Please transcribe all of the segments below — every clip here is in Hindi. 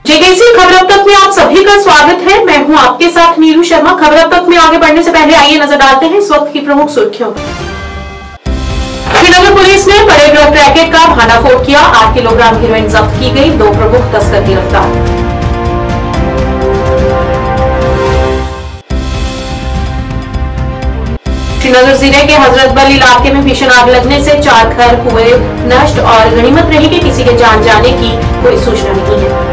जेकेसी खबर अब तक में आप सभी का स्वागत है। मैं हूं आपके साथ नीरू शर्मा। खबर अब तक में आगे बढ़ने से पहले आइए नजर डालते हैं इस वक्त की प्रमुख सुर्खियों पर। श्रीनगर पुलिस ने बड़े ड्रग रैकेट का भांडाफोड़ किया। 8 किलोग्राम हेरोइन जब्त की गई। 2 प्रमुख तस्कर गिरफ्तार। श्रीनगर जिले के हजरतबल इलाके में भीषण आग लगने से 4 घर हुए नष्ट और गनीमत रही कि किसी के जान जाने की कोई सूचना नहीं है।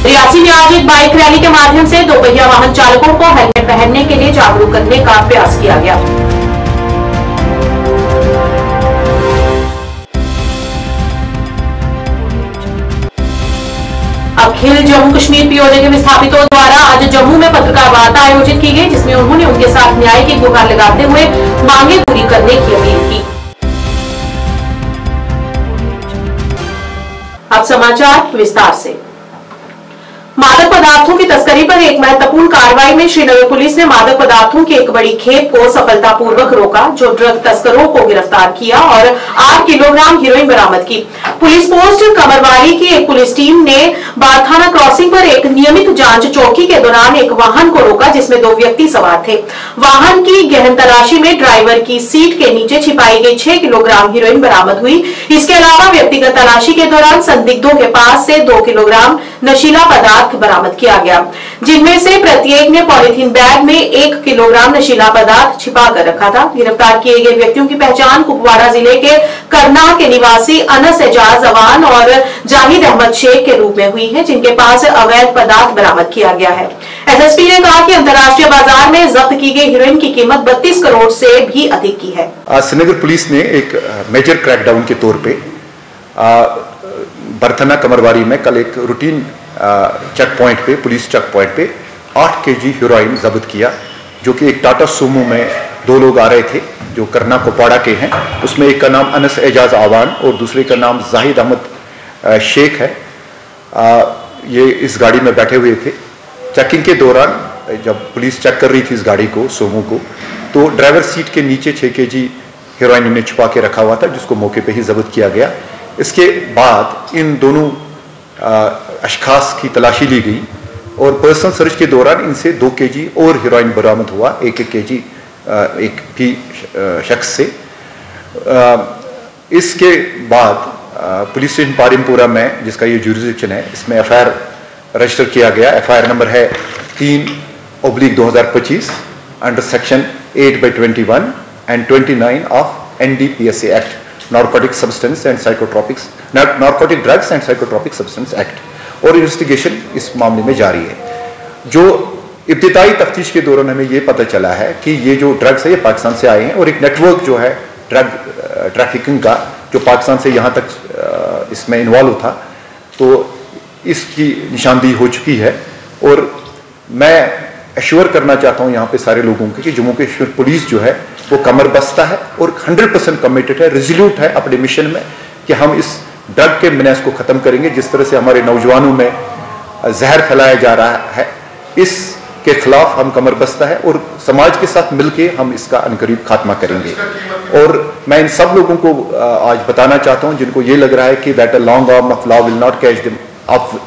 रियासी में आज एक बाइक रैली के माध्यम से 2 पहिया वाहन चालकों को हेलमेट पहनने के लिए जागरूक करने का प्रयास किया गया। अखिल जम्मू कश्मीर पीओजे के विस्थापितों द्वारा आज जम्मू में पत्रकार वार्ता आयोजित की गई, जिसमें उन्होंने उनके साथ न्याय की गुहार लगाते हुए मांगे पूरी करने की अपील की। अब समाचार विस्तार से। मादक पदार्थों की तस्करी पर एक महत्वपूर्ण कार्रवाई में श्रीनगर पुलिस ने मादक पदार्थों की एक बड़ी खेप को सफलतापूर्वक रोका, जो ड्रग तस्करों को गिरफ्तार किया और 8 किलोग्राम हेरोइन बरामद की। पुलिस पोस्ट कमरवाली की एक पुलिस टीम ने बारखाना क्रॉसिंग पर एक नियमित जांच चौकी के दौरान एक वाहन को रोका, जिसमें 2 व्यक्ति सवार थे। वाहन की गहन तलाशी में ड्राइवर की सीट के नीचे छिपाई गई 6 किलोग्राम हेरोइन बरामद हुई। इसके अलावा व्यक्तिगत तलाशी के दौरान संदिग्धों के पास से 2 किलोग्राम नशीला पदार्थ बरामद किया गया, जिनमें से प्रत्येक ने पॉलिथीन बैग में 1 किलोग्राम नशीला पदार्थ छिपा कर रखा था। गिरफ्तार किए गए व्यक्तियों की पहचान कुपवाड़ा जिले के करना के निवासी अनस एजाज अवान और जाहिद अहमद शेख के रूप में हुई है, जिनके पास अवैध पदार्थ बरामद किया गया है। एसएसपी ने कहा कि अंतर्राष्ट्रीय बाजार में जब्त की गई हेरोइन की कीमत 32 करोड़ से भी अधिक की है। श्रीनगर पुलिस ने एक मेजर क्रैकडाउन के तौर पे बरथना कमरवारी में कल एक रूटीन चेक पॉइंट पे, पुलिस चेक पॉइंट पे 8 केजी हेरोइन जब्त किया, जो कि एक टाटा सूमो में 2 लोग आ रहे थे जो करना कुपवाड़ा के हैं। उसमें एक का नाम अनस एजाज आवान और दूसरे का नाम जाहिद अहमद शेख है। ये इस गाड़ी में बैठे हुए थे। चेकिंग के दौरान जब पुलिस चेक कर रही थी इस गाड़ी को, सोमो को, तो ड्राइवर सीट के नीचे 6 केजी हेरोइन इन्हें छुपा के रखा हुआ था, जिसको मौके पे ही जब्त किया गया। इसके बाद इन दोनों अशखास की तलाशी ली गई और पर्सनल सर्च के दौरान इनसे 2 केजी और हेरोइन बरामद हुआ, 1-1 केजी एक भी शख्स से। इसके बाद पुलिस स्टेशन पारिमपुरा में, जिसका ये जुरिसडिक्शन है, इसमें एफआईआर रजिस्टर किया गया। एफआईआर नंबर है 3/2025 under section 8/21 and 29 of NDPSA act, narcotic substance and psychotropics, narcotic drugs and psychotropic substance act, और इन्वेस्टिगेशन इस मामले में जारी है। जो इब्तिदाई तफ्तीश के दौरान हमें ये पता चला है कि ये जो ड्रग्स है ये पाकिस्तान से आए हैं और एक नेटवर्क जो है ड्रग ट्रैफिकिंग का, जो पाकिस्तान से यहाँ तक इसमें इन्वॉल्व था, तो इसकी निशानदेही हो चुकी है। और मैं एश्योर करना चाहता हूँ यहाँ पे सारे लोगों को कि जम्मू कश्मीर पुलिस जो है वो कमर बस्ता है और 100% कमिटेड है, रिजोल्यूट है अपने मिशन में कि हम इस ड्रग के मिनास को खत्म करेंगे। जिस तरह से हमारे नौजवानों में जहर फैलाया जा रहा है, इसके खिलाफ हम कमर बस्ता है और समाज के साथ मिलकर हम इसका अनकरीब खात्मा करेंगे। और मैं इन सब लोगों को आज बताना चाहता हूं जिनको ये लग रहा है कि that a long arm of law will not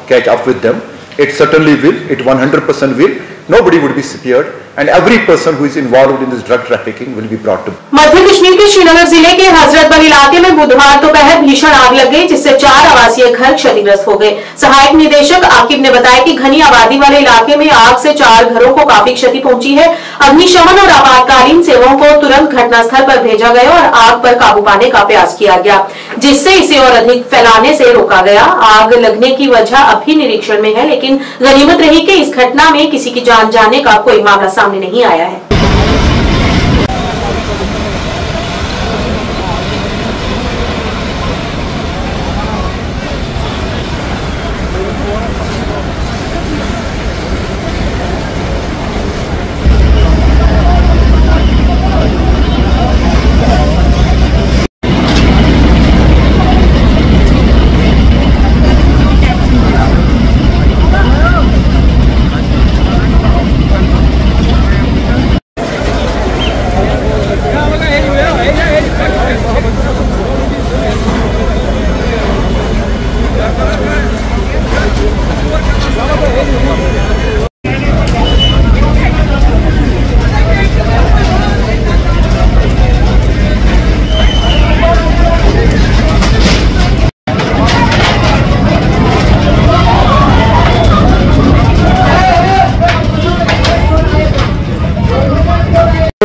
catch up with them. It certainly will. It 100% will. Nobody would be spared, and every person who is involved in this drug trafficking will be brought to. मध्य कश्मीर के श्रीनगर जिले के हजरतबल इलाके में बुधवार दोपहर भीषण आग लग गई, जिससे 4 आवासीय घर क्षतिग्रस्त हो गए। सहायक निदेशक आकिब ने बताया कि घनी आबादी वाले इलाके में आग से 4 घरों को काफी क्षति पहुंची है। अग्निशमन और आपातकालीन सेवाओं को तुरंत घटनास्थल पर भेजा गया और आग पर काबू पाने का प्रयास किया गया, जिससे इसे और अधिक फैलाने से रोका गया। आग लगने की वजह अभी निरीक्षण में है, लेकिन गनीमत रही कि इस घटना में किसी की जान जाने का कोई मामला सामने नहीं आया है।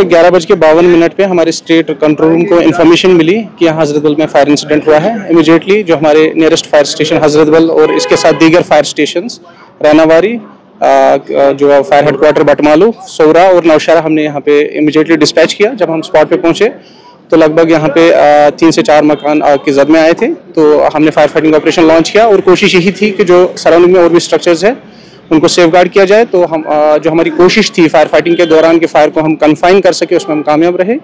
11:52 पे हमारे स्टेट कंट्रोल रूम को इन्फॉर्मेशन मिली कि यहाँ हजरतबल में फायर इंसिडेंट हुआ है। इमीडिएटली जो हमारे नियरेस्ट फायर स्टेशन हजरतबल और इसके साथ दीगर फायर स्टेशंस रैनावारी, जो फायर हेडक्वार्टर बटमालू, सौरा और नौशहरा, हमने यहाँ पे इमीडिएटली डिस्पैच किया। जब हम स्पॉट पे पहुँचे तो लगभग यहाँ पे 3 से 4 मकान आग की जद में आए थे। तो हमने फायर फाइटिंग ऑपरेशन लॉन्च किया और कोशिश यही थी कि जो सराउंडिंग में और भी स्ट्रक्चर्स है उनको सेफगार्ड किया जाए। तो हम जो हमारी कोशिश थी फायर फाइटिंग के दौरान कि फायर को हम कन्फाइन कर सके, उसमें हम कामयाब रहे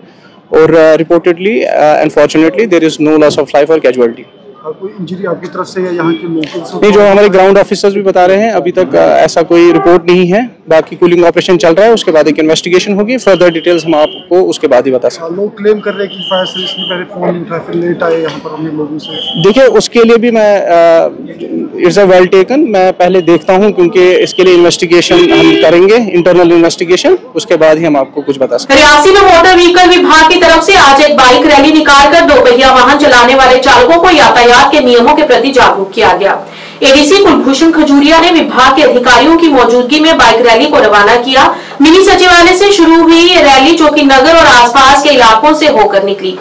और reportedly and fortunately there is no loss of life और कैजुअलिटी। कोई इंजरी आपकी तरफ से या यहाँ के लोगों से? नहीं, जो हमारे ग्राउंड ऑफिसर्स भी बता रहे हैं अभी तक ऐसा कोई रिपोर्ट नहीं है। बाकी कूलिंग ऑपरेशन चल रहा है, उसके बाद एक इन्वेस्टिगेशन होगी। फर्दर डिटेल्स हम आपको उसके बाद ही बता सकते हैं। लोग क्लेम कर रहे हैं कि फायर सर्विस ने पहले फोन नहीं उठाया, फिर लेट आए यहाँ पर हमने लोगों से। देखिए, उसके लिए भी मैं इट्स अ वेल टेकन, मैं पहले देखता हूँ क्योंकि इसके लिए इन्वेस्टिगेशन हम करेंगे, इंटरनल इन्वेस्टिगेशन, उसके बाद ही हम आपको कुछ बता सकते हैं। रियासी में मोटर व्हीकल विभाग की तरफ से आज एक बाइक रैली निकालकर 2 पहिया वाहन चलाने वाले चालकों को यातायात के नियमों के प्रति जागरूक किया गया। एडीसी कुलभूषण खजूरिया ने विभाग के अधिकारियों की मौजूदगी में बाइक रैली को रवाना किया। मिनी सचिवालय से शुरू हुई ये रैली जो कि नगर और आसपास के इलाकों से होकर निकली।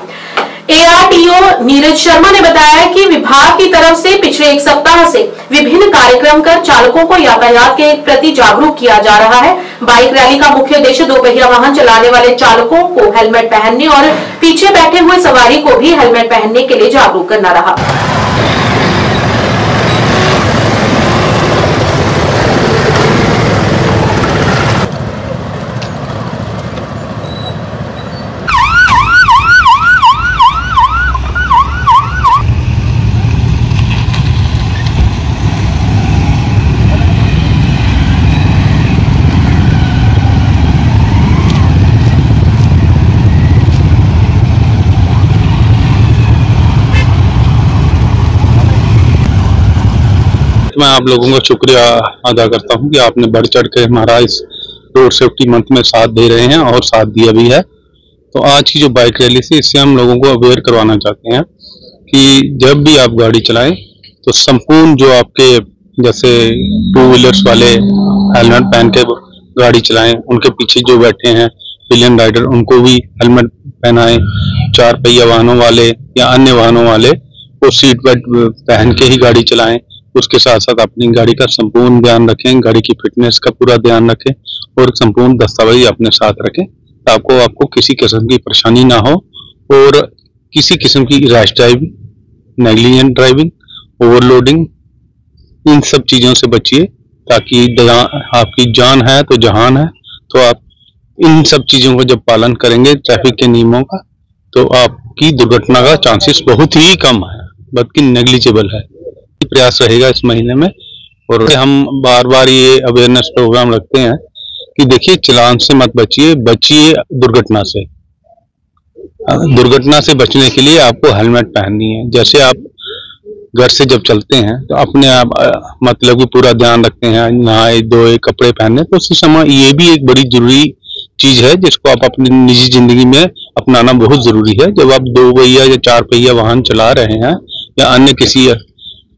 एआरटीओ नीरज शर्मा ने बताया कि विभाग की तरफ से पिछले 1 सप्ताह से विभिन्न कार्यक्रम कर चालकों को यातायात के प्रति जागरूक किया जा रहा है। बाइक रैली का मुख्य उद्देश्य 2 पहिया वाहन चलाने वाले चालकों को हेलमेट पहनने और पीछे बैठे हुए सवारी को भी हेलमेट पहनने के लिए जागरूक करना रहा। मैं आप लोगों का शुक्रिया अदा करता हूं कि आपने बढ़ चढ़ के हमारा इस रोड सेफ्टी मंथ में साथ दे रहे हैं और साथ दिया भी है। तो आज की जो बाइक रैली थी, इससे हम लोगों को अवेयर करवाना चाहते हैं कि जब भी आप गाड़ी चलाएं तो संपूर्ण जो आपके जैसे 2 व्हीलर्स वाले हेलमेट पहन के गाड़ी चलाएं, उनके पीछे जो बैठे हैं पिलियन राइडर उनको भी हेलमेट पहनाएं। 4 पहिया वाहनों वाले या अन्य वाहनों वाले वो सीट बेल्ट पहन के ही गाड़ी चलाएं। उसके साथ साथ अपनी गाड़ी का संपूर्ण ध्यान रखें, गाड़ी की फिटनेस का पूरा ध्यान रखें और संपूर्ण दस्तावेज अपने साथ रखें ताकि आपको किसी किस्म की परेशानी ना हो और किसी किस्म की rash driving, negligent driving, overloading, इन सब चीज़ों से बचिए ताकि आपकी जान है तो जहान है। तो आप इन सब चीज़ों का जब पालन करेंगे ट्रैफिक के नियमों का, तो आपकी दुर्घटना का चांसेस बहुत ही कम है, बल्कि नेग्लिजिबल है। प्रयास रहेगा इस महीने में और हम बार बार ये अवेयरनेस प्रोग्राम रखते हैं कि देखिए, चलान से मत बचिए, बचिए दुर्घटना से। दुर्घटना से बचने के लिए आपको हेलमेट पहननी है। जैसे आप घर से जब चलते हैं तो अपने आप मतलब कि पूरा ध्यान रखते हैं, नहाए धोए कपड़े पहने, तो उसी समय ये भी एक बड़ी जरूरी चीज है जिसको आप अपनी निजी जिंदगी में अपनाना बहुत जरूरी है। जब आप 2 पहिया या 4 पहिया वाहन चला रहे हैं या अन्य किसी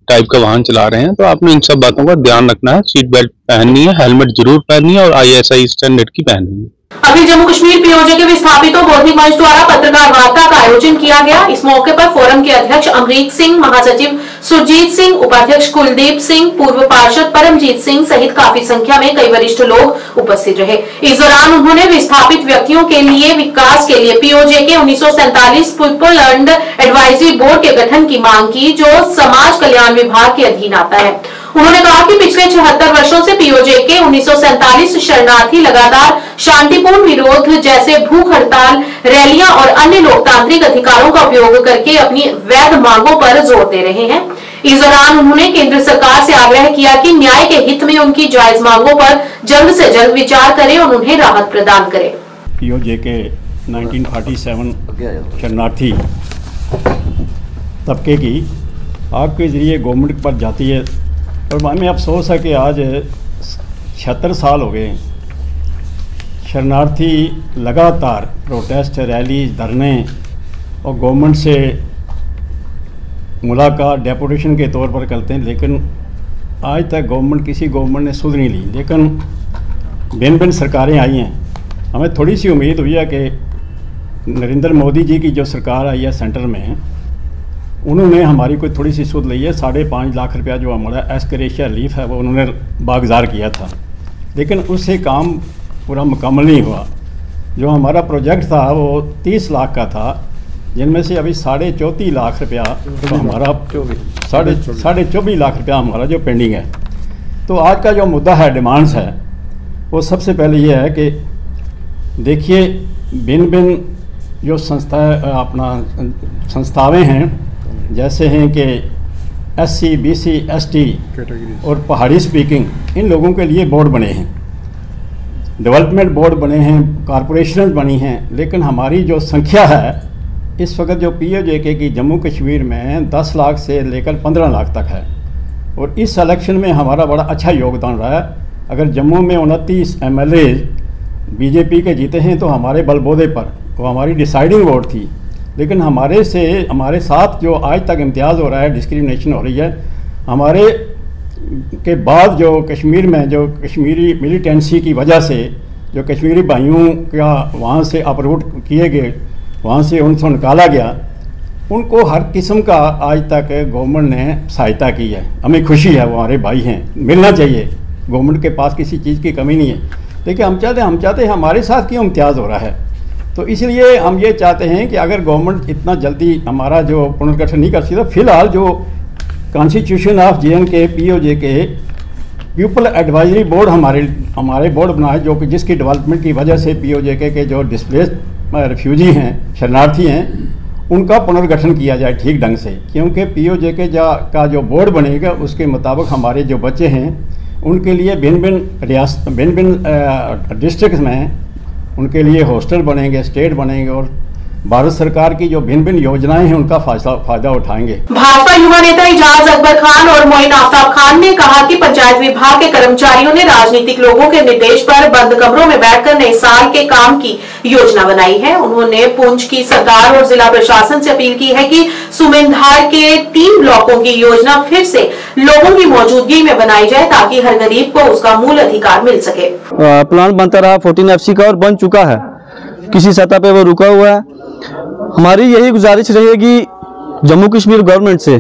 टाइप का वाहन चला रहे हैं तो आपने इन सब बातों का ध्यान रखना है। सीट बेल्ट पहननी है, हेलमेट जरूर पहननी है और ISI स्टैंडर्ड की पहननी है। अभी जम्मू कश्मीर पीओजे के विस्थापितों बौद्धिक मंच द्वारा पत्रकार वार्ता का आयोजन किया गया। इस मौके पर फोरम के अध्यक्ष अमरीक सिंह, महासचिव सुरजीत सिंह, उपाध्यक्ष कुलदीप सिंह, पूर्व पार्षद परमजीत सिंह सहित काफी संख्या में कई वरिष्ठ लोग उपस्थित रहे। इस दौरान उन्होंने विस्थापित व्यक्तियों के लिए विकास के लिए पीओजे के 1947 पीपल एंड एडवाइजरी बोर्ड के गठन की मांग की, जो समाज कल्याण विभाग के अधीन आता है। उन्होंने कहा कि पिछले 76 वर्षों से पीओजे के 1947 शरणार्थी लगातार शांतिपूर्ण विरोध जैसे भूख हड़ताल, रैलियां और अन्य लोकतांत्रिक अधिकारों का उपयोग करके अपनी वैध मांगों पर जोर दे रहे हैं। इस दौरान उन्होंने केंद्र सरकार से आग्रह किया कि न्याय के हित में उनकी जायज मांगों पर जल्द से जल्द विचार करें और उन्हें राहत प्रदान करें। पीओजे के 1947 शरणार्थी तबके की आपके जरिए गवर्नमेंट पर जाती है और हमें अफसोस है कि आज 76 साल हो गए। शरणार्थी लगातार प्रोटेस्ट, रैली, धरने और गवर्नमेंट से मुलाकात डेपुटेशन के तौर पर करते हैं, लेकिन आज तक किसी गवर्नमेंट ने सुध नहीं ली। लेकिन भिन्न भिन्न सरकारें आई हैं, हमें थोड़ी सी उम्मीद हुई है कि नरेंद्र मोदी जी की जो सरकार आई है सेंटर में, उन्होंने हमारी कोई थोड़ी सी सूद ली है। 5.5 लाख रुपया जो हमारा एस्करेशिया रिलीफ है वो उन्होंने बागजार किया था, लेकिन उससे काम पूरा मुकम्मल नहीं हुआ। जो हमारा प्रोजेक्ट था वो 30 लाख का था, जिनमें से अभी 34.5 लाख रुपया तो हमारा 24.5 लाख रुपया हमारा जो पेंडिंग है। तो आज का जो मुद्दा है, डिमांड्स है, वो सबसे पहले ये है कि देखिए भिन्न भिन्न जो संस्थाएं हैं, जैसे हैं कि SC, BC, ST और पहाड़ी स्पीकिंग, इन लोगों के लिए बोर्ड बने हैं, डेवलपमेंट बोर्ड बने हैं, कॉरपोरेशन बनी हैं, लेकिन हमारी जो संख्या है इस वक्त जो POJK की जम्मू कश्मीर में 10 लाख से लेकर 15 लाख तक है। और इस इलेक्शन में हमारा बड़ा अच्छा योगदान रहा है। अगर जम्मू में 29 MLA BJP के जीते हैं तो हमारे बलबूते पर, वो हमारी डिसाइडिंग वोट थी। लेकिन हमारे साथ जो आज तक इम्तियाज़ हो रहा है, डिस्क्रिमिनेशन हो रही है, हमारे के बाद जो कश्मीर में जो कश्मीरी मिलिटेंसी की वजह से जो कश्मीरी भाइयों का वहाँ से अपरूट किए गए, वहाँ से उनको निकाला गया, उनको हर किस्म का आज तक गवर्नमेंट ने सहायता की है। हमें खुशी है, वो हमारे भाई हैं, मिलना चाहिए। गवर्नमेंट के पास किसी चीज़ की कमी नहीं है, लेकिन हम चाहते हैं हमारे साथ क्यों इम्तियाज़ हो रहा है। तो इसलिए हम ये चाहते हैं कि अगर गवर्नमेंट इतना जल्दी हमारा जो पुनर्गठन नहीं कर सकता, फिलहाल जो constitution of JNK POJK people advisory board हमारे बोर्ड बनाए, जो कि जिसकी डेवलपमेंट की वजह से POJK के जो डिस्प्लेस्ड रिफ्यूजी हैं, शरणार्थी हैं, उनका पुनर्गठन किया जाए ठीक ढंग से। क्योंकि POJK का जो बोर्ड बनेगा उसके मुताबिक हमारे जो बच्चे हैं उनके लिए भिन्न डिस्ट्रिक्ट में उनके लिए हॉस्टल बनेंगे, स्टेट बनेंगे, और भारत सरकार की जो भिन्न भिन्न योजनाएं हैं उनका फायदा उठाएंगे। भाजपा युवा नेता इजाज अकबर खान और मोइन आफ्ताब खान ने कहा कि पंचायत विभाग के कर्मचारियों ने राजनीतिक लोगों के निर्देश पर बंद कमरों में बैठकर नए साल के काम की योजना बनाई है। उन्होंने पुंछ की सरकार और जिला प्रशासन से अपील की है कि सुमेंधार के 3 ब्लॉकों की योजना फिर से लोगों की मौजूदगी में बनाई जाए, ताकि हर गरीब को उसका मूल अधिकार मिल सके। प्लान बनता रहा 14 FC का और बन चुका है, किसी सतह पे वो रुका हुआ है। हमारी यही गुजारिश रहेगी जम्मू कश्मीर गवर्नमेंट से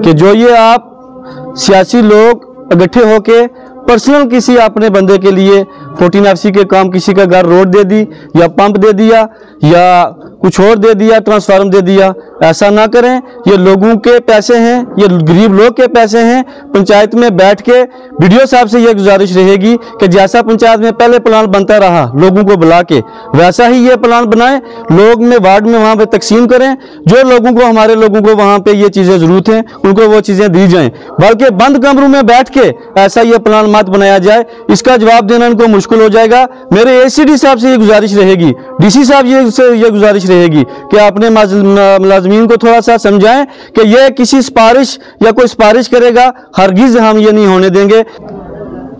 कि जो ये आप सियासी लोग इकट्ठे होके पर्सनल किसी अपने बंदे के लिए 14 FC के काम, किसी का घर रोड दे दी या पंप दे दिया या कुछ और दे दिया, ट्रांसफार्मर दे दिया, ऐसा ना करें। ये लोगों के पैसे हैं, ये गरीब लोग के पैसे हैं। पंचायत में बैठ के BDO साहब से ये गुजारिश रहेगी कि जैसा पंचायत में पहले प्लान बनता रहा लोगों को बुला के, वैसा ही ये प्लान बनाएं, लोग में वार्ड में वहाँ पे तकसीम करें। जो लोगों को, हमारे लोगों को वहाँ पे ये चीज़ें ज़रूरत हैं उनको वो चीज़ें दी जाएँ, बल्कि बंद कमरों में बैठ के ऐसा ये प्लान मत बनाया जाए। इसका जवाब देना इनको मुश्किल हो जाएगा। मेरे ACD साहब से ये गुजारिश रहेगी, DC साहब ये गुजारिश रहेगी कि अपने मुलाजमीन को थोड़ा सा समझाएं कि ये किसी सिफारिश या कोई सिफारिश करेगा, हरगिज हम ये नहीं होने देंगे।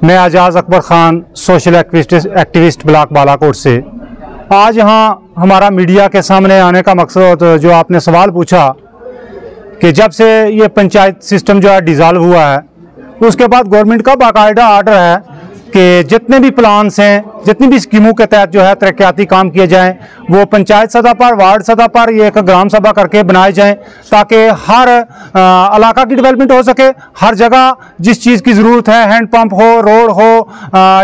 मैं Ejaz Akbar Khan, social activist block Balakot से। आज यहाँ हमारा मीडिया के सामने आने का मकसद, जो आपने सवाल पूछा कि जब से ये पंचायत सिस्टम जो है डिज़ाल्व हुआ है, उसके बाद गवर्नमेंट का बाकायदा आर्डर है कि जितने भी प्लान्स हैं, जितनी भी स्कीमों के तहत जो है तरक्याती काम किए जाएं, वो पंचायत सतह पर, वार्ड सतह पर, ये एक ग्राम सभा करके बनाए जाएं, ताकि हर इलाका की डेवलपमेंट हो सके। हर जगह जिस चीज़ की ज़रूरत है, हैंड पंप हो, रोड हो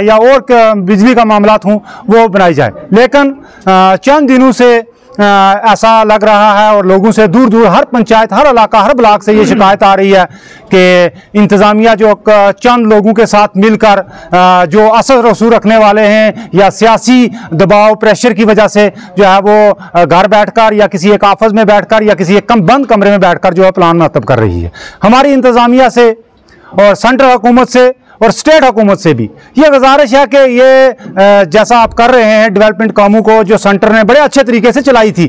या और बिजली का मामलात हों, वो बनाई जाए। लेकिन चंद दिनों से ऐसा लग रहा है और लोगों से दूर दूर, हर पंचायत, हर इलाका, हर ब्लॉक से ये शिकायत आ रही है कि इंतज़ामिया जो चंद लोगों के साथ मिलकर जो असर रसूख रखने वाले हैं या सियासी दबाव प्रेशर की वजह से जो है वो घर बैठकर या किसी एक ऑफिस में बैठकर या किसी एक बंद कमरे में बैठकर जो है प्लान मुरतब कर रही है। हमारी इंतज़ामिया से और सेंट्रल हुकूमत से और स्टेट हुकूमत से भी ये गुजारिश है कि ये जैसा आप कर रहे हैं डेवलपमेंट कामों को, जो सेंटर ने बड़े अच्छे तरीके से चलाई थी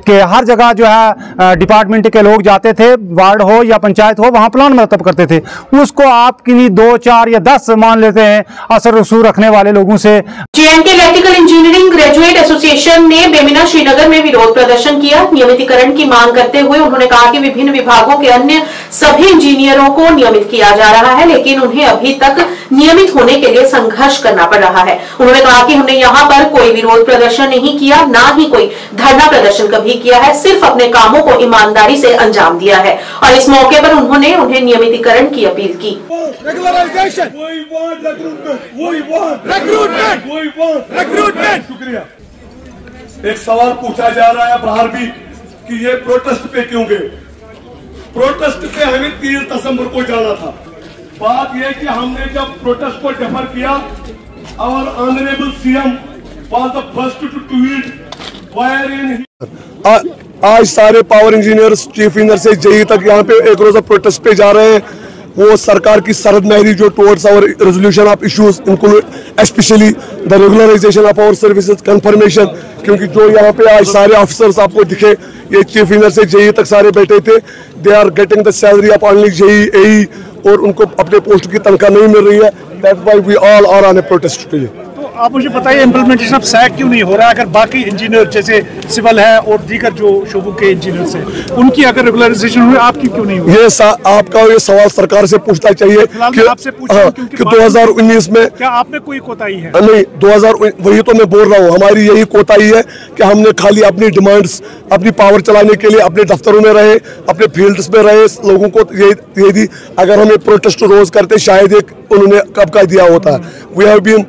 कि हर जगह जो है डिपार्टमेंट के लोग जाते थे, वार्ड हो या पंचायत हो, वहाँ प्लान मरतब करते थे। उसको आप किन्हीं 2, 4 या 10 मान लेते हैं असर रसूख रखने वाले लोगों से। JNK electrical engineering graduate association ने बेमिना श्रीनगर में विरोध प्रदर्शन किया। नियमितीकरण की मांग करते हुए उन्होंने कहा कि विभिन्न विभागों के अन्य सभी इंजीनियरों को नियमित किया जा रहा है, लेकिन उन्हें अभी तक नियमित होने के लिए संघर्ष करना पड़ रहा है। उन्होंने कहा कि हमने यहाँ पर कोई विरोध प्रदर्शन नहीं किया, ना ही कोई धरना प्रदर्शन कभी किया है, सिर्फ अपने कामों को ईमानदारी से अंजाम दिया है। और इस मौके पर उन्होंने उन्हें नियमितीकरण की अपील की। शुक्रिया। एक सवाल पूछा जा रहा है बाहर भी कि ये प्रोटेस्ट पे क्यों गए। प्रोटेस्ट पे हमें 30 दिसंबर को जाना था। बात यह कि हमने जब प्रोटेस्ट को डेफर किया, और honourable CM was the first to tweet wire in. आज सारे पावर इंजीनियर्स, चीफ इंजीनियर से जेई तक यहाँ पे एक रोजा प्रोटेस्ट पे जा रहे हैं। वो सरकार की सरहद महरी जो towards our resolution of issues include specially the regularisation of our services confirmation, क्योंकि जो यहाँ पे आज सारे ऑफिसर्स आपको दिखे, ये चीफ इंजीनियर से जेई तक सारे बैठे थे। They are getting the salary of only JE AE, और उनको अपने पोस्ट की तनख्वाह नहीं मिल रही है। That's why we all are on a protest today. तो आप मुझे बताइए, इम्प्लीमेंटेशन ऑफ सैक क्यों नहीं हो रहा है? अगर बाकी इंजीनियर जैसे सिविल है और दीगर जो शोबों के इंजीनियर्स हैं, उनकी अगर रेगुलराइजेशन हुई, आपकी क्यों नहीं हुई? ये आपका ये सवाल सरकार से पूछना चाहिए कि आपसे कि 2019 में क्या आपने कोई कोताही है? नहीं, 2000 वही तो मैं बोल रहा हूँ, हमारी यही कोताही है कि हमने खाली अपनी डिमांड्स, अपनी पावर चलाने के लिए अपने दफ्तरों में रहे, अपने फील्ड्स में रहे, लोगों को ये दी। अगर हमें प्रोटेस्ट रोज करते, शायद एक उन्होंने कब का दिया होता है। We have been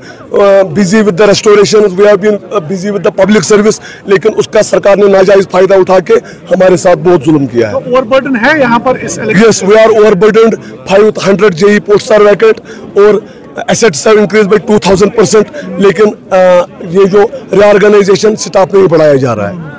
busy with the restoration, we have been busy with the public service, लेकिन उसका सरकार ने नाजायज फायदा उठा के हमारे साथ बहुत जुल्म किया है। ओवरबर्डन है यहाँ पर इस election? Yes, we are overburdened. 500 JE posts are vacant और एसेट्स हैव इंक्रीज बाय 2000%, लेकिन ये जो रिऑर्गेनाइजेशन स्टाफ नहीं बढ़ाया जा रहा है।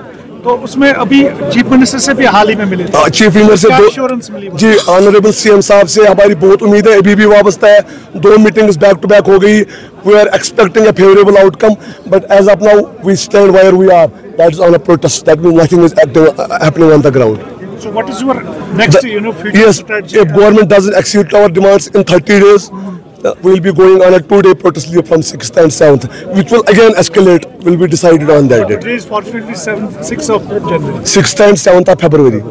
तो उसमें अभी चीफ मिनिस्टर से भी हाल ही में मिले थे। चीफ मिनिस्टर से एश्योरेंस मिली? जी, ऑनरेबल सीएम साहब से हमारी बहुत उम्मीद है, अभी भी वाबस्ता है। 2 मीटिंग्स बैक टू बैक हो गई। We are expecting a favourable outcome, but as of now we stand where we are, that is on a protest, that means nothing is happening on the ground. So what is your next, future yes, strategy? If government doesn't execute our demands in 30 days, we will be going on a 2-day protest leave from 6th and 7th, which will again escalate. Will be decided on that date. Today is fortunately 6th of January. 6th and 7th of February.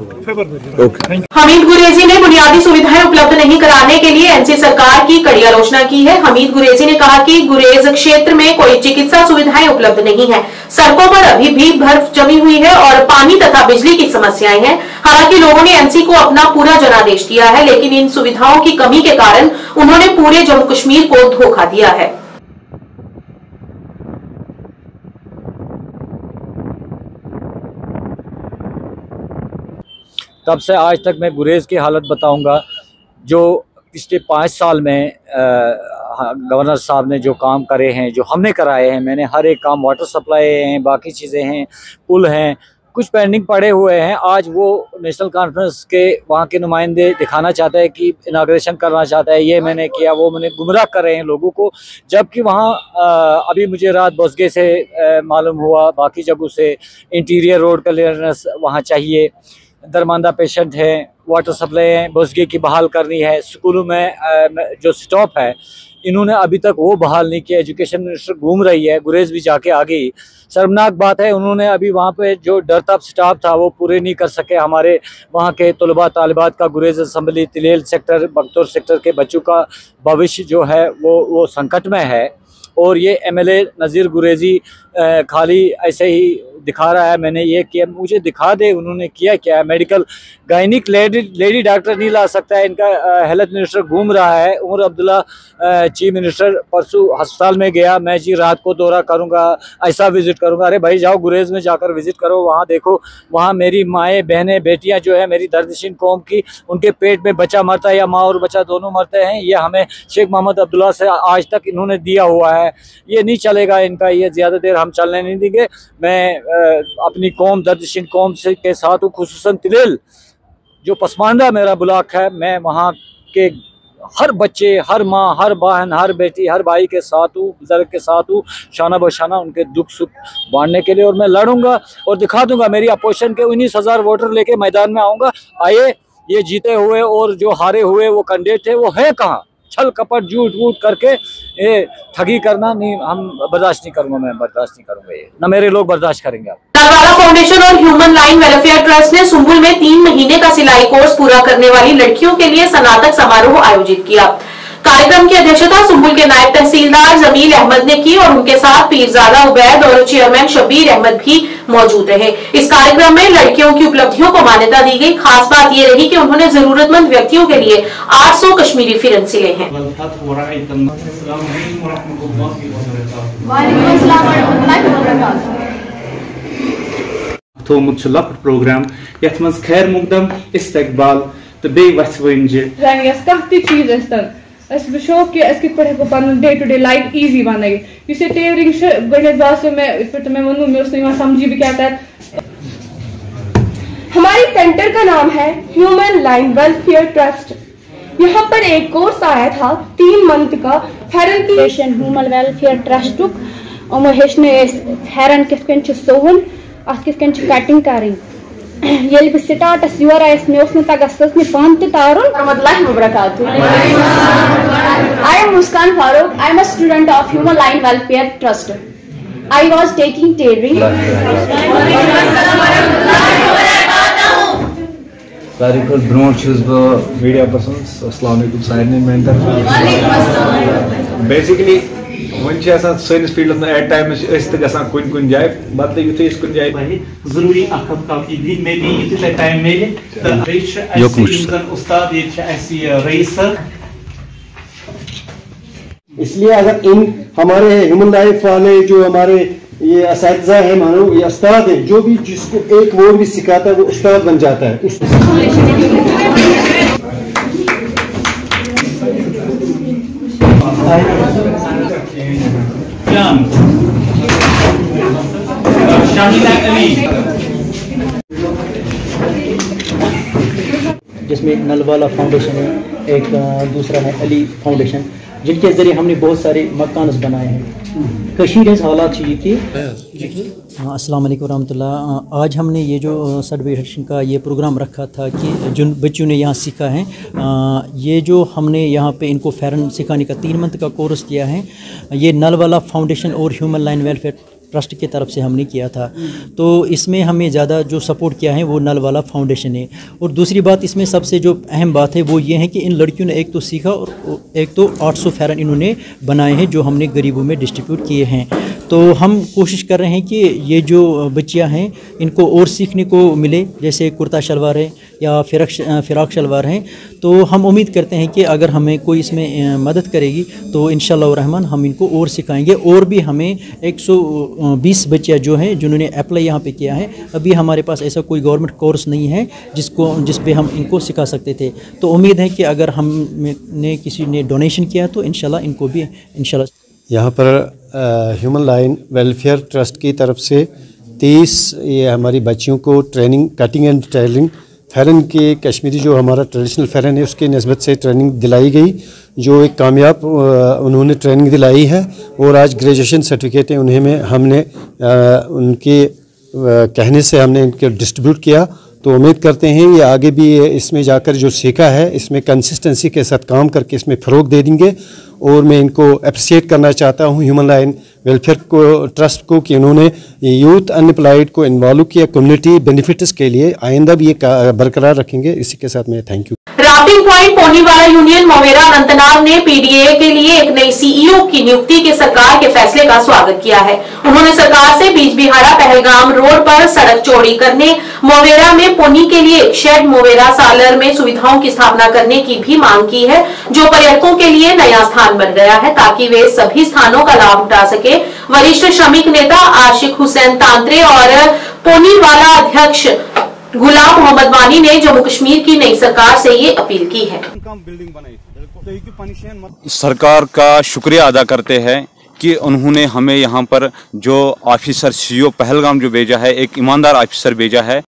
Okay. Hamid Gurezi ने बुनियादी सुविधाएं उपलब्ध नहीं कराने के लिए एनसी सरकार की कड़ी आलोचना की है। हमीद गुरेजी ने कहा कि गुरेज क्षेत्र में कोई चिकित्सा सुविधाएं उपलब्ध नहीं है, सड़कों पर अभी भी बर्फ जमी हुई है और पानी तथा बिजली की समस्याएं हैं। हालांकि लोगों ने एनसी को अपना पूरा जनादेश दिया है, लेकिन इन सुविधाओं की कमी के कारण उन्होंने पूरे जम्मू कश्मीर को धोखा दिया है। तब से आज तक मैं गुरेज की हालत बताऊंगा। जो पिछले 5 साल में गवर्नर साहब ने जो काम करे हैं, जो हमने कराए हैं, मैंने हर एक काम, वाटर सप्लाई हैं, बाकी चीज़ें हैं, पुल हैं, कुछ पेंडिंग पड़े हुए हैं। आज वो नेशनल कॉन्फ्रेंस के वहाँ के नुमाइंदे दिखाना चाहता है कि इनाग्रेशन करना चाहता है, ये मैंने किया, वो मैंने गुमराह कर रहे हैं लोगों को। जबकि वहाँ अभी मुझे रात बोसगे से मालूम हुआ, बाकी जगहों से इंटीरियर रोड क्लियरनेस वहाँ चाहिए, दरमांदा पेशेंट है, वाटर सप्लाई है, बोसगे की बहाल करनी है, स्कूलों में जो स्टॉप है इन्होंने अभी तक वो बहाल नहीं किया। एजुकेशन मिनिस्टर घूम रही है, गुरेज भी जाके आ गई। शर्मनाक बात है, उन्होंने अभी वहाँ पे जो डरता स्टाफ था वो पूरे नहीं कर सके। हमारे वहाँ के तलबा तालिबात का गुरेज असम्बली, तिलेल सेक्टर, बख्तौर सेक्टर के बच्चों का भविष्य जो है वो संकट में है। और ये एमएलए नज़ीर गुरेजी खाली ऐसे ही दिखा रहा है, मैंने ये किया, मुझे दिखा दे उन्होंने किया क्या है। मेडिकल गायनिक लेडी डॉक्टर नहीं ला सकता है, इनका हेल्थ मिनिस्टर घूम रहा है। उमर अब्दुल्ला चीफ मिनिस्टर परसों अस्पताल में गया, मैं जी रात को दौरा करूंगा, ऐसा विजिट करूंगा। अरे भाई जाओ गुरेज में जाकर विजिट करो, वहाँ देखो, वहाँ मेरी माएँ बहनें बेटियाँ जो है मेरी दर्दशीन कौम की, उनके पेट में बच्चा मरता है या माँ और बच्चा दोनों मरते हैं। ये हमें शेख मोहम्मद अब्दुल्ला से आज तक इन्होंने दिया हुआ है, ये नहीं चलेगा इनका, ये ज़्यादा देर हम चलने नहीं देंगे। मैं अपनी कौम, दर्दशीन कौम से के साथ हूँ, खुसूसन तिलेल जो पसमानदा मेरा ब्लॉक है, मैं वहाँ के हर बच्चे, हर माँ, हर बहन, हर बेटी, हर भाई के साथ हूँ, बुजुर्ग के साथ हूँ, शाना बशाना उनके दुख सुख बांटने के लिए। और मैं लड़ूंगा और दिखा दूंगा, मेरी अपोजिशन के 19,000 वोटर लेके मैदान में आऊँगा। आइए, ये जीते हुए और जो हारे हुए वो कैंडिडेट थे वो है कहाँ? छल कपट झूठ वूट करके ये ठगी करना नहीं, हम बर्दाश्त नहीं करूंगा, मैं बर्दाश्त नहीं करूंगा, ये ना मेरे लोग बर्दाश्त करेंगे। नरवाला फाउंडेशन और ह्यूमन लाइन वेलफेयर ट्रस्ट ने सुंबुल में 3 महीने का सिलाई कोर्स पूरा करने वाली लड़कियों के लिए स्नातक समारोह आयोजित किया। कार्यक्रम की अध्यक्षता सुंबुल के नायब तहसीलदार जमील अहमद ने की और उनके साथ पीरजादा उबैद और चेयरमैन शबीर अहमद भी मौजूद रहे। इस कार्यक्रम में लड़कियों की उपलब्धियों को मान्यता दी गई। खास बात ये रही कि उन्होंने जरूरतमंद व्यक्तियों के लिए 800 कश्मीरी फिरन सिले हैं। थोमुत लकट प्रोग्राम यथ मज खैर मुकदम इस्तकबाल तो बे वसवंजे वो कि पन day to day life easy बन टेयरिंग गणित बात मैं वनु मे समझी भी क्या था। हमारे सेंटर का नाम है ह्यूमन लाइन वेलफेयर ट्रस्ट। यहाँ पर एक कोर्स आया था 3 मंथ का फेरन की ह्यूमन वेलफेयर ट्रस्ट फेरन कित सोवन अत कित कटिंग करें ये बह स्टार्टस योर आयस मे तगह सच पान Tarun. I am Muskan Farooq. I am a student of Human Line Welfare Trust. I was taking tailoring. सारिकुल ब्रोंट छुस बह मीडिया पर्सन्स अस्सलाम वालेकुम सारने मेन तरफ बेसिकली वन सैनिस फील्ड में एट टाइम कुन कुन जाए मतलब युथे कुन जाए जरूरी अखी में भी युथे टाइम मिले उस्ताद रईस सर। इसलिए अगर इन हमारे ह्यूमन लाइफ वाले जो हमारे ये असातिज़ा है मानो ये उस्ताद है जो भी जिसको एक वर्ड भी सिखाता है वो उस्ताद बन जाता है। जिसमें नलवाला फाउंडेशन है, एक दूसरा है अली फाउंडेशन, जिनके जरिए हमने बहुत सारे मकान बनाए हैं। कश्मीर हालात ये अस्सलाम वालेकुम रहमतुल्लाह। आज हमने ये जो सर्टिफिकेशन का ये प्रोग्राम रखा था कि जिन बच्चों ने यहाँ सीखा है ये जो हमने यहाँ पे इनको फेरन सिखाने का 3 मंथ का कोर्स किया है, ये नलवाला फाउंडेशन और ह्यूमन लाइन वेलफेयर ट्रस्ट की तरफ से हमने किया था। तो इसमें हमें ज़्यादा जो सपोर्ट किया है वो नलवाला फाउंडेशन है। और दूसरी बात इसमें सबसे जो अहम बात है वो ये है कि इन लड़कियों ने एक तो सीखा और एक तो 800 फेरन इन्होंने बनाए हैं जो हमने गरीबों में डिस्ट्रीब्यूट किए हैं। तो हम कोशिश कर रहे हैं कि ये जो बच्चियां हैं इनको और सीखने को मिले, जैसे कुर्ता शलवार है या फ़िराक शलवार हैं। तो हम उम्मीद करते हैं कि अगर हमें कोई इसमें मदद करेगी तो इंशाअल्लाह रहमान हम इनको और सिखाएंगे। और भी हमें 120 बच्चियाँ जो हैं जिन्होंने अप्लाई यहाँ पे किया है, अभी हमारे पास ऐसा कोई गवर्नमेंट कोर्स नहीं है जिस पे हम इनको सिखा सकते थे। तो उम्मीद है कि अगर हमने किसी ने डोनेशन किया तो इंशाल्लाह इनको भी इंशाल्लाह। यहाँ पर ह्यूमन लाइन वेलफेयर ट्रस्ट की तरफ से 30 ये हमारी बच्चियों को ट्रेनिंग कटिंग एंड टेलरिंग फेरन के कश्मीरी जो हमारा ट्रेडिशनल फेरन है उसकी निस्बत से ट्रेनिंग दिलाई गई, जो एक कामयाब उन्होंने ट्रेनिंग दिलाई है। और आज ग्रेजुएशन सर्टिफिकेट है उन्हें हमने उनके कहने से हमने इनके डिस्ट्रीब्यूट किया। तो उम्मीद करते हैं ये आगे भी इसमें जाकर जो सीखा है इसमें कंसिस्टेंसी के साथ काम करके इसमें फ़रोग दे देंगे। और मैं इनको अप्रिशिएट करना चाहता हूँ ह्यूमन लाइन वेलफेयर को ट्रस्ट को कि उन्होंने यूथ अनएम्प्लॉयड को इन्वॉल्व किया कम्युनिटी बेनिफिट्स के लिए, आइंदा भी ये बरकरार रखेंगे। इसी के साथ मैं थैंक यू। राफ्टिंग पॉइंट पोनीवाला यूनियन मोवेरा अनंतनाग ने पीडीए के लिए एक नई सीईओ की नियुक्ति के सरकार के फैसले का स्वागत किया है। उन्होंने सरकार से बीजबिहारा पहलगाम रोड पर सड़क चौड़ी करने, मोवेरा में पोनी के लिए एक शेड, मोवेरा सालर में सुविधाओं की स्थापना करने की भी मांग की है, जो पर्यटकों के लिए नया स्थान बन गया है ताकि वे सभी स्थानों का लाभ उठा सके। वरिष्ठ श्रमिक नेता आशिक हुसैन तांत्रे और पोनीवाला अध्यक्ष गुलाम मोहम्मद वानी ने जम्मू कश्मीर की नई सरकार से ये अपील की है। सरकार का शुक्रिया अदा करते हैं कि उन्होंने हमें यहाँ पर जो ऑफिसर सीईओ पहलगाम जो भेजा है, एक ईमानदार ऑफिसर भेजा है।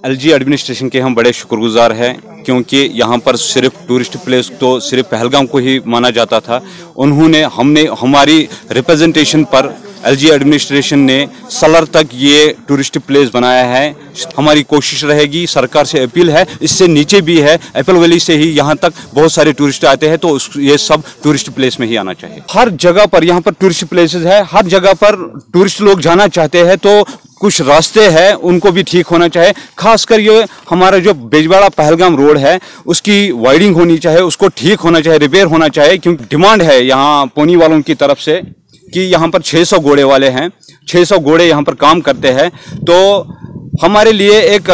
एलजी एडमिनिस्ट्रेशन के हम बड़े शुक्रगुजार हैं, क्योंकि यहाँ पर सिर्फ टूरिस्ट प्लेस तो सिर्फ पहलगाम को ही माना जाता था। हमने हमारी रिप्रेजेंटेशन पर एलजी एडमिनिस्ट्रेशन ने सलर तक ये टूरिस्ट प्लेस बनाया है। हमारी कोशिश रहेगी, सरकार से अपील है, इससे नीचे भी है, एप्पल वैली से ही यहाँ तक बहुत सारे टूरिस्ट आते हैं, तो ये सब टूरिस्ट प्लेस में ही आना चाहिए। हर जगह पर यहाँ पर टूरिस्ट प्लेसेस है, हर जगह पर टूरिस्ट लोग जाना चाहते हैं, तो कुछ रास्ते हैं उनको भी ठीक होना चाहिए। खासकर ये हमारा जो बेजवाड़ा पहलगाम रोड है उसकी वाइडिंग होनी चाहिए, उसको ठीक होना चाहिए, रिपेयर होना चाहिए, क्योंकि डिमांड है यहाँ पोनी वालों की तरफ से कि यहाँ पर 600 घोड़े वाले हैं, 600 घोड़े यहाँ पर काम करते हैं। तो हमारे लिए एक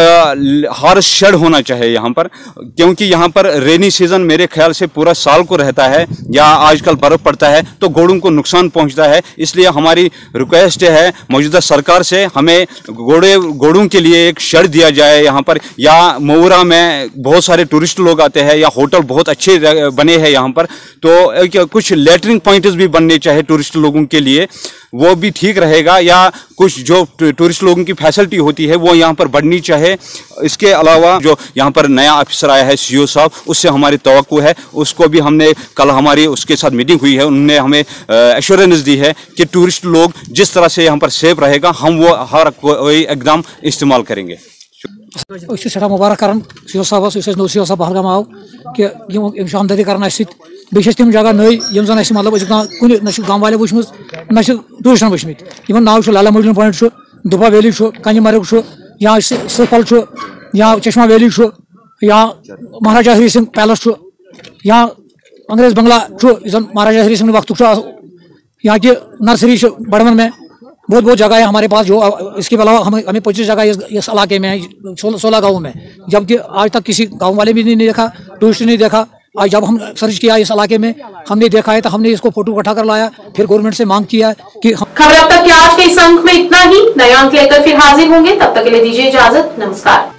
हॉर्स शेड होना चाहिए यहाँ पर, क्योंकि यहाँ पर रेनी सीजन मेरे ख्याल से पूरा साल को रहता है, या आजकल बर्फ पड़ता है तो घोड़ों को नुकसान पहुँचता है। इसलिए हमारी रिक्वेस्ट है मौजूदा सरकार से, हमें घोड़ों के लिए एक शेड दिया जाए यहाँ पर। या मोवरा में बहुत सारे टूरिस्ट लोग आते हैं, या होटल बहुत अच्छे बने हैं यहाँ पर, तो कुछ लेटरिंग पॉइंट्स भी बनने चाहिए टूरिस्ट लोगों के लिए, वो भी ठीक रहेगा। या कुछ जो टूरिस्ट लोगों की फैसिलिटी होती है वो यहाँ पर बढ़नी चाहिए। इसके अलावा जो यहाँ पर नया ऑफिसर आया है सीओ साहब, उससे हमारी तवक्को है, उसको भी हमने कल हमारी उसके साथ मीटिंग हुई है, उन्होंने हमें एश्योरेंस दी है कि टूरिस्ट लोग जिस तरह से यहाँ पर सेफ रहेगा हम वो हर कोई एकदम इस्तेमाल करेंगे। सठा मुबारक कर सीओ साहब नो सीओ साहब पहलगाम आव कि हमदर्दी कर बेस तम जगह नई जन मतलब कुन गाँव वाले वुचम न टूरिस्टन वुचमित नाव लाला मुजन पॉइंट, दुबा वैली, कंजमर्ग, या सरपल, या चश्मा वैली, या महाराजा हरी सिंह पैलेस, या अंग्रेज बंगला महाराजा हरी सिंह वक्त, यहाँ की नर्सरी बड़वन में बहुत बहुत जगह है हमारे पास। जो इसके अलावा हमें 25 जगह इस इलाके में है, 16 गाँव में, जबकि आज तक किसी गाँव वाले भी नहीं देखा, टूरिस्ट नहीं देखा। आज जब हम सर्च किया इस इलाके में हमने देखा है तो हमने इसको फोटो उठा कर लाया, फिर गवर्नमेंट से मांग किया कि खबर अब तक के आज के इस अंक में इतना ही। नए अंक लेकर फिर हाजिर होंगे, तब तक के लिए दीजिए इजाजत, नमस्कार।